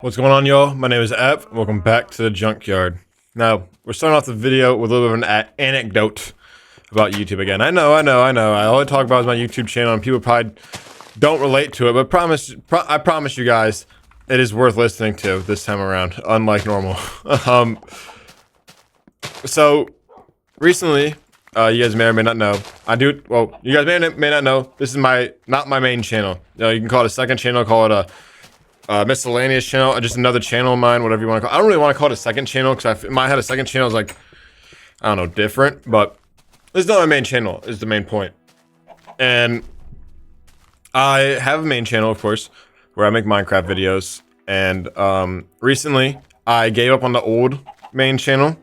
What's going on, y'all? My name is Ev. Welcome back to the Junkyard. Now, we're starting off the video with a little bit of an anecdote about YouTube again. I know. All I talk about is my YouTube channel, and people probably don't relate to it, but I promise you guys, it is worth listening to this time around, unlike normal. So, recently, you guys may or may not know, you guys may not know, this is not my main channel. You can call it a second channel, call it a miscellaneous channel, just another channel of mine, whatever you want to call it. I don't really want to call it a second channel, because in my head a second channel is like, I don't know, different, but this is not my main channel, is the main point. And I have a main channel, of course, where I make Minecraft videos, and recently I gave up on the old main channel,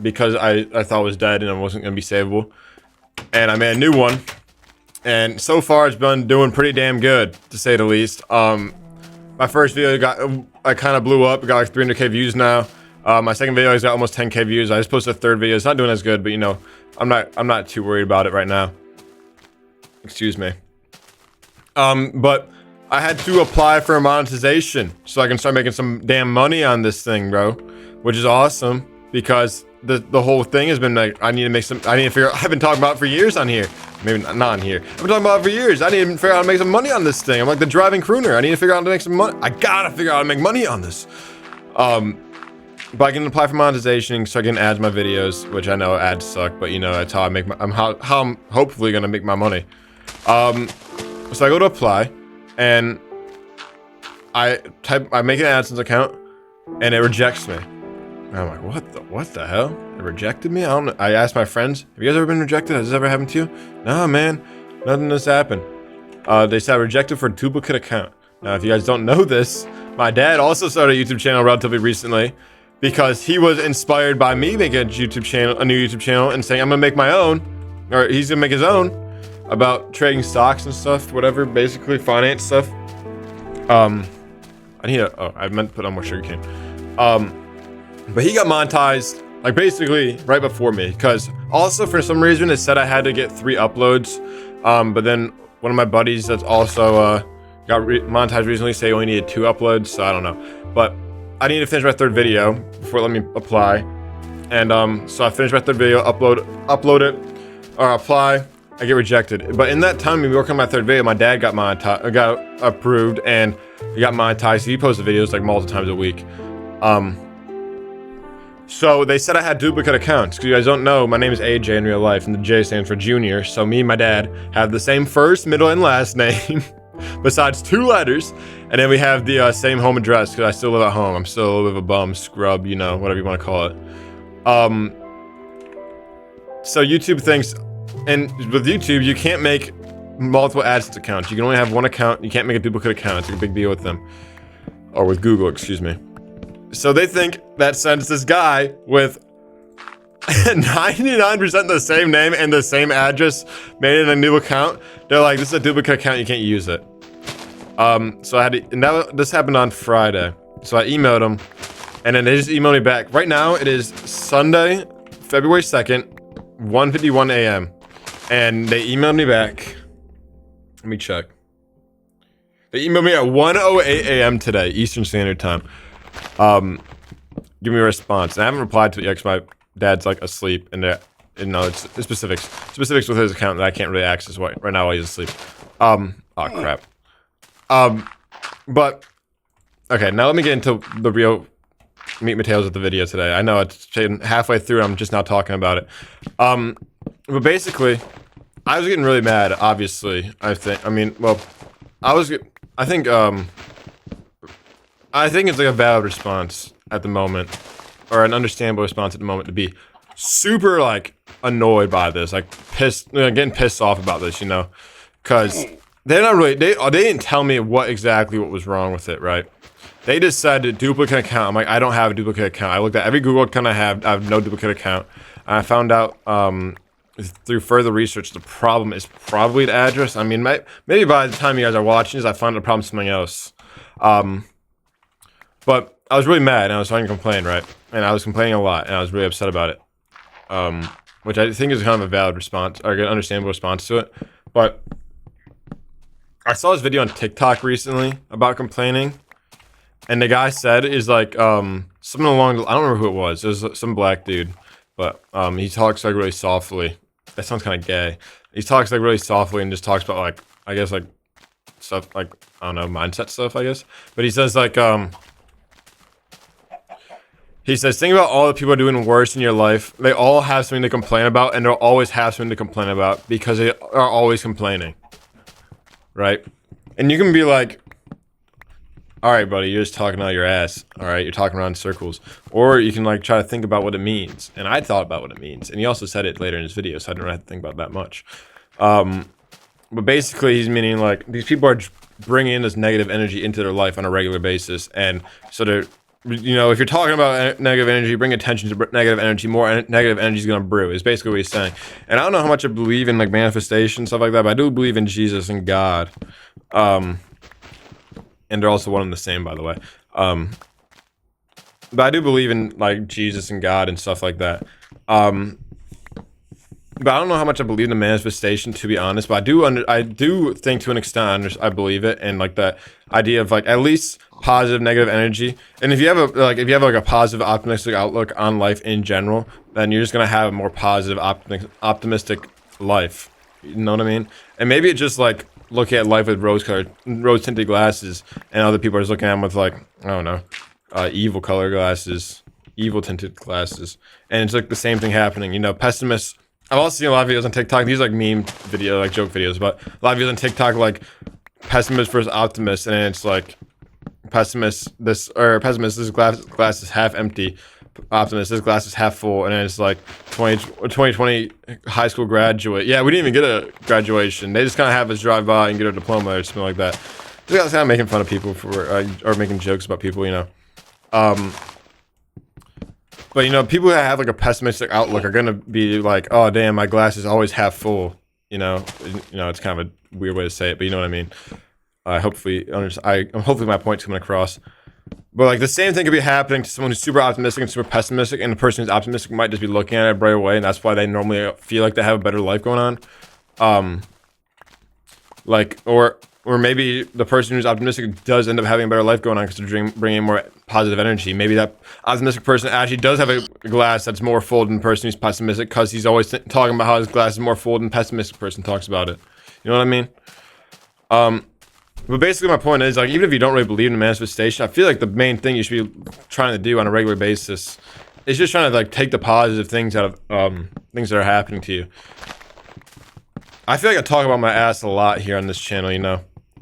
because I thought it was dead and it wasn't going to be savable, and I made a new one, and so far it's been doing pretty damn good, to say the least. My first video I kind of blew up. It got like 300k views now. My second video has got almost 10k views. I just posted a third video. It's not doing as good, but you know, I'm not too worried about it right now. Excuse me. But I had to apply for monetization so I can start making some damn money on this thing, bro, which is awesome because the whole thing has been like, I need to figure out, I've been talking about it for years on here. Maybe not on here. I've been talking about it for years. I need to figure out how to make some money on this thing. I'm like the driving crooner. I need to figure out how to make some money. I gotta figure out how to make money on this. But I can apply for monetization and start getting ads in my videos, which I know ads suck, but you know, that's how I make how I'm hopefully gonna make my money. So I go to apply, and I make an AdSense account, and it rejects me. And I'm like, what the hell? It rejected me? I asked my friends, have you guys ever been rejected? Has this ever happened to you? No, man, nothing has happened. They said rejected for duplicate account. Now, if you guys don't know this, my dad also started a YouTube channel relatively recently because he was inspired by me making a new YouTube channel, and saying I'm gonna make my own, or he's gonna make his own, about trading stocks and stuff, whatever, basically finance stuff. I meant to put on more sugarcane. But he got monetized, like, basically right before me, because also for some reason it said I had to get 3 uploads, but then one of my buddies that's also got monetized recently say he only needed 2 uploads, so I don't know. But I need to finish my 3rd video before it let me apply, and so I finished my 3rd video, upload it, or apply, I get rejected. But in that time, we working on my 3rd video, my dad got approved, and he got monetized, so he posted videos like multiple times a week. So they said I had duplicate accounts, because you guys don't know, my name is AJ in real life, and the J stands for Junior, so me and my dad have the same first, middle, and last name, besides 2 letters, and then we have the same home address, because I still live at home. I'm still a little bit of a bum, scrub, you know, whatever you want to call it. So YouTube thinks, and with YouTube, you can't make multiple AdSense accounts. You can only have 1 account, you can't make a duplicate account. It's a big deal with them. Or with Google, excuse me. So they think that since this guy with 99% the same name and the same address made it a new account, they're like, this is a duplicate account, you can't use it. So I had to, and this happened on Friday. So I emailed them, and then they just emailed me back. Right now, it is Sunday, February 2nd, 1:51 a.m. And they emailed me back. Let me check. They emailed me at 1:08 a.m. today, Eastern Standard Time. Give me a response. And I haven't replied to it yet because my dad's like asleep, and it's specifics with his account that I can't really access right now while he's asleep. Oh crap. But okay, now let me get into the real meat and potatoes of the video today. I know it's halfway through, I'm just now talking about it. But basically, I was getting really mad, obviously. I think it's like a valid response at the moment, or an understandable response at the moment, to be super like annoyed by this, like getting pissed off about this, you know, because they're not really, they didn't tell me what was wrong with it, right? They just said a duplicate account. I'm like, I don't have a duplicate account. I looked at every Google account I have no duplicate account. And I found out through further research, the problem is probably the address. I mean, maybe by the time you guys are watching this, I found the problem something else. But I was really mad, and I was trying to complain, right? And I was complaining a lot, and I was really upset about it. Which I think is kind of a valid response, or an understandable response to it. But I saw this video on TikTok recently about complaining, And the guy said is like something along I don't remember who it was. It was some black dude, but he talks like really softly. That sounds kind of gay. He talks like really softly and just talks about like I guess like stuff like I don't know mindset stuff I guess. But he says like he says think about all the people doing worse in your life. They all have something to complain about, and they'll always have something to complain about because they are always complaining, right? And you can be like, all right, buddy, you're just talking out your ass. All right, you're talking around in circles. Or you can like try to think about what it means. And I thought about what it means. And he also said it later in his video, so I didn't have to think about that much. But basically, he's meaning like these people are bringing in this negative energy into their life on a regular basis. And so they're, you know, if you're talking about negative energy, bring attention to negative energy, more negative energy is going to brew, is basically what he's saying. And I don't know how much I believe in like manifestation, stuff like that, but I do believe in Jesus and God. And they're also one and the same, by the way. But I do believe in like Jesus and God and stuff like that. But I don't know how much I believe in the manifestation, to be honest. But I do think to an extent I believe it, and like the idea of like at least positive, negative energy. And if you have a positive, optimistic outlook on life in general, then you're just gonna have a more positive, optimistic life. You know what I mean? And maybe it's just like look at life with rose tinted glasses, and other people are just looking at them with like I don't know, evil color glasses, evil tinted glasses, and it's like the same thing happening. You know, pessimists. I've also seen a lot of videos on TikTok. These are like meme video, like joke videos, but a lot of videos on TikTok like pessimist versus optimist, and it's like pessimist this glass is half empty. Optimist, this glass is half full, and then it's like 2020 high school graduate. Yeah, we didn't even get a graduation. They just kind of have us drive by and get a diploma or something like that. Just kind of making fun of people for or making jokes about people, you know. But you know, people that have like a pessimistic outlook are gonna be like, "Oh, damn, my glass is always half full." You know, it's kind of a weird way to say it, but you know what I mean. Hopefully my point's coming across. But like the same thing could be happening to someone who's super optimistic and super pessimistic, and the person who's optimistic might just be looking at it right away, and that's why they normally feel like they have a better life going on. Like or maybe the person who's optimistic does end up having a better life going on because they're bringing more positive energy. Maybe that optimistic person actually does have a glass that's more full than the person who's pessimistic because he's always talking about how his glass is more full than the pessimistic person talks about it. You know what I mean? But basically my point is, like, even if you don't really believe in manifestation, I feel like the main thing you should be trying to do on a regular basis is just trying to, like, take the positive things out of, things that are happening to you. I feel like I talk about my ass a lot here on this channel, you know?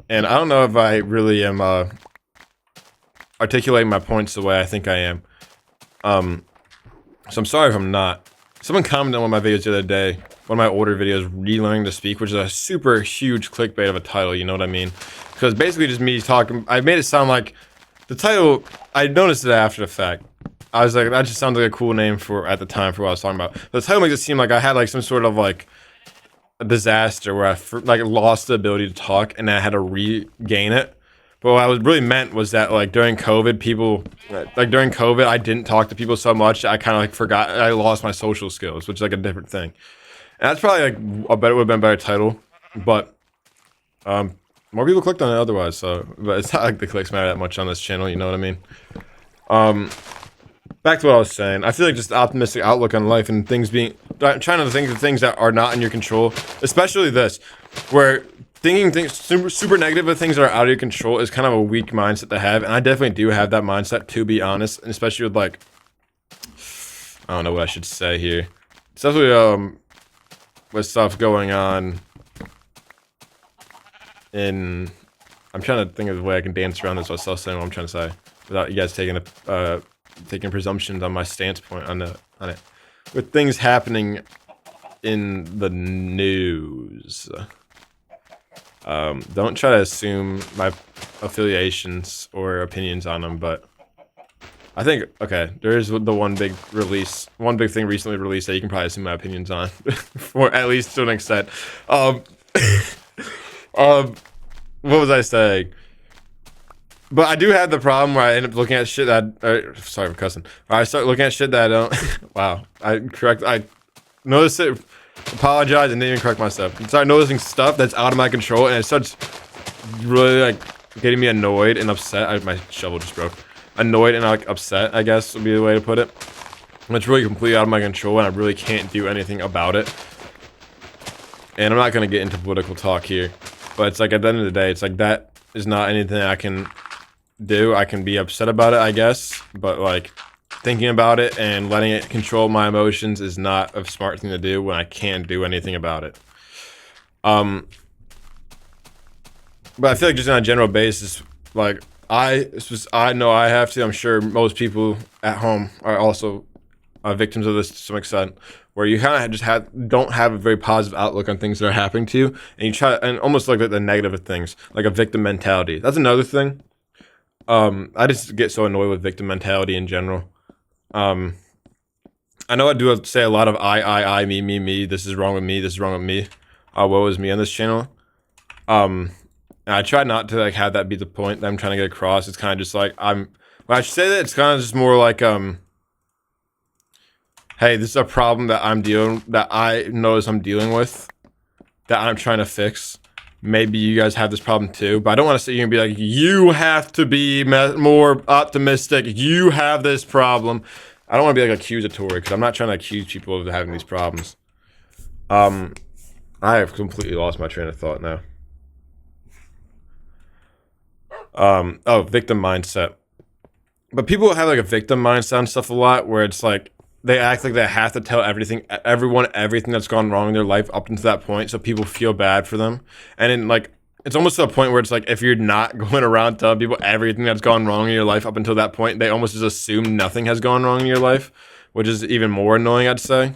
And I don't know if I really am, articulating my points the way I think I am. So I'm sorry if I'm not. Someone commented on one of my videos the other day, one of my older videos, Relearning to Speak, which is a super huge clickbait of a title, you know what I mean? Because basically just me talking, I made it sound like, the title, I noticed it after the fact. I was like, that just sounds like a cool name for, at the time, for what I was talking about. The title makes it seem like I had like some sort of like, a disaster where I like lost the ability to talk and I had to regain it. But what I was really meant was that like during COVID, I didn't talk to people so much. I kind of like forgot. I lost my social skills, which is like a different thing. And that's probably like I bet it would have been a better title, but more people clicked on it otherwise. So, but it's not like the clicks matter that much on this channel. You know what I mean? Back to what I was saying. I feel like just the optimistic outlook on life and things being trying to think of things that are not in your control, especially this, where thinking things super negative of things that are out of your control is kind of a weak mindset to have, and I definitely do have that mindset, to be honest, and especially with like, I don't know what I should say here, especially with stuff going on in, I'm trying to think of the way I can dance around this while still saying what I'm trying to say without you guys taking presumptions on my stance point on it. With things happening in the news. Don't try to assume my affiliations or opinions on them, but I think, okay, there's the one big thing recently released that you can probably assume my opinions on, for at least to an extent. What was I saying? But I do have the problem where I end up looking at shit that, sorry for cussing. I start looking at shit that I don't, wow, I noticed it, apologize, and didn't even correct myself. I start noticing stuff that's out of my control, and it starts really, like, getting me annoyed and upset. My shovel just broke. Annoyed and like upset, I guess would be the way to put it. And it's really completely out of my control, and I really can't do anything about it. And I'm not gonna get into political talk here, but it's like at the end of the day, it's like that is not anything I can do. I can be upset about it, I guess, but like thinking about it and letting it control my emotions is not a smart thing to do when I can't do anything about it. But I feel like just on a general basis, like I know I have to. I'm sure most people at home are also victims of this to some extent, where you kind of just don't have a very positive outlook on things that are happening to you, and you try and almost look at the negative of things, like a victim mentality. That's another thing. I just get so annoyed with victim mentality in general. I know I do say a lot of I, me, this is wrong with me, this is wrong with me. Woe is me on this channel. And I try not to like have that be the point that I'm trying to get across. It's kind of just like when I should say that, it's kind of just more like hey, this is a problem that I notice I'm dealing with, that I'm trying to fix. Maybe you guys have this problem too, but I don't want to sit here and be like, you have to be more optimistic, you have this problem. I don't want to be like accusatory, because I'm not trying to accuse people of having these problems. I have completely lost my train of thought now. Oh, victim mindset. But people have like a victim mindset and stuff a lot, where it's like they act like they have to tell everyone everything that's gone wrong in their life up until that point, so people feel bad for them. And then like it's almost to a point where it's like if you're not going around telling people everything that's gone wrong in your life up until that point, they almost just assume nothing has gone wrong in your life, which is even more annoying, I'd say.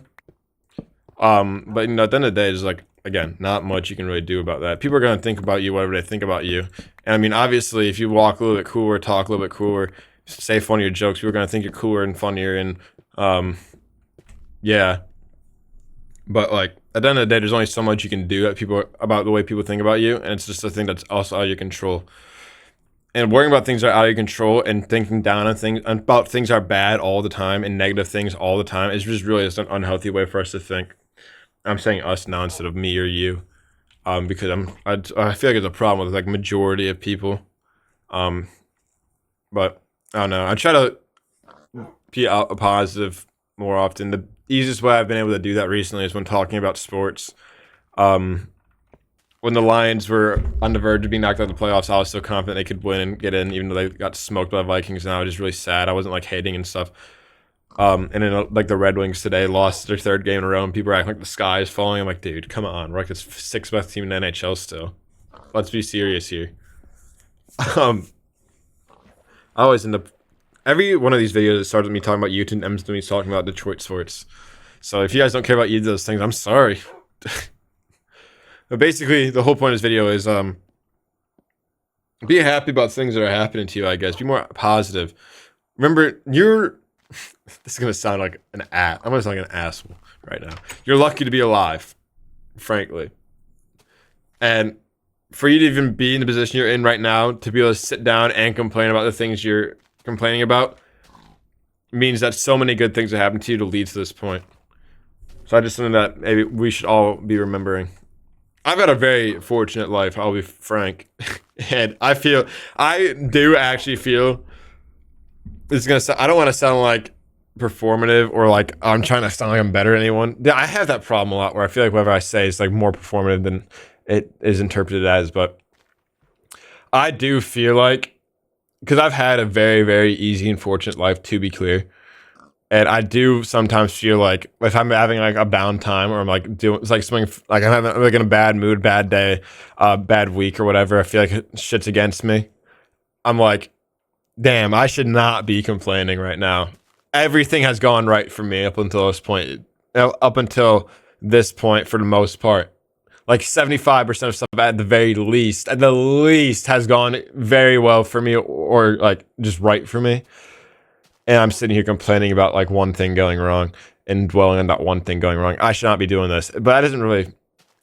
But you know, at the end of the day, it's like, again, not much you can really do about that. People are gonna think about you whatever they think about you. And I mean, obviously, if you walk a little bit cooler, talk a little bit cooler, say funnier jokes, people are gonna think you're cooler and funnier, and yeah. But like at the end of the day, there's only so much you can do about the way people think about you, and it's just a thing that's also out of your control. And worrying about things that are out of your control and thinking down on things about things that are bad all the time and negative things all the time is just really just an unhealthy way for us to think. I'm saying us now instead of me or you, because I feel like it's a problem with like majority of people. But I don't know. I try to be a positive more often. The easiest way I've been able to do that recently is when talking about sports. When the Lions were on the verge of being knocked out of the playoffs, I was so confident they could win and get in, even though they got smoked by the Vikings. And I was just really sad. I wasn't like hating and stuff. And then like the Red Wings today lost their third game in a row, and people are acting like the sky is falling. I'm like, dude, come on. We're like the sixth best team in the NHL still. Let's be serious here. I always end up every one of these videos, it starts with me talking about YouTube and ends with me talking about Detroit sports. So if you guys don't care about either of those things, I'm sorry. But basically, the whole point of this video is be happy about things that are happening to you, I guess. Be more positive. Remember, this is going to sound like I'm going to sound like an asshole right now. You're lucky to be alive, frankly. And for you to even be in the position you're in right now, to be able to sit down and complain about the things you're complaining about, means that so many good things have happened to you to lead to this point. So I just think that maybe we should all be remembering. I've got a very fortunate life, I'll be frank. And I do actually feel, I don't want to sound like performative or like I'm trying to sound like I'm better than anyone. Yeah, I have that problem a lot where I feel like whatever I say is like more performative than it is interpreted as, but I do feel like, because I've had a very, very easy and fortunate life, to be clear. And I do sometimes feel like if I'm having like a bound time, or I'm like doing, it's like something like I'm having like in a bad mood, bad day, bad week or whatever, I feel like shit's against me. I'm like, damn, I should not be complaining right now. Everything has gone right for me up until this point. For the most part. Like 75% of stuff at the least has gone very well for me, or like just right for me. And I'm sitting here complaining about like one thing going wrong and dwelling on that one thing going wrong. I should not be doing this, but that doesn't really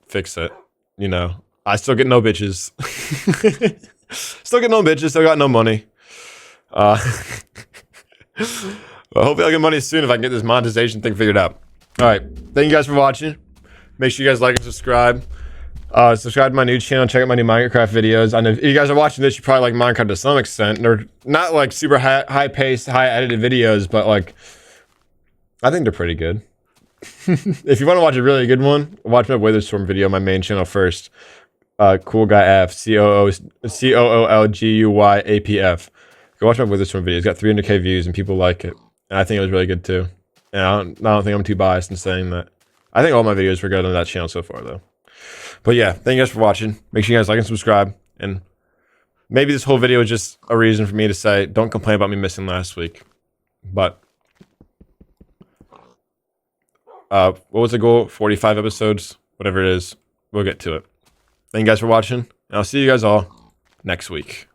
fix it. You know, I still get no bitches. Still got no money. Well, hopefully I'll get money soon if I can get this monetization thing figured out. All right. Thank you guys for watching. Make sure you guys like and subscribe. Subscribe to my new channel. Check out my new Minecraft videos. I know if you guys are watching this, you probably like Minecraft to some extent. They're not like super high paced, high edited videos, but like I think they're pretty good. If you want to watch a really good one, watch my Witherstorm video on my main channel first. Cool guy F, COOLGUYAPF. Go watch my Witherstorm video. It's got 300k views and people like it, and I think it was really good too. And I don't think I'm too biased in saying that. I think all my videos were good on that channel so far though. But yeah, thank you guys for watching. Make sure you guys like and subscribe. And maybe this whole video is just a reason for me to say, don't complain about me missing last week. But what was the goal? 45 episodes, whatever it is. We'll get to it. Thank you guys for watching. And I'll see you guys all next week.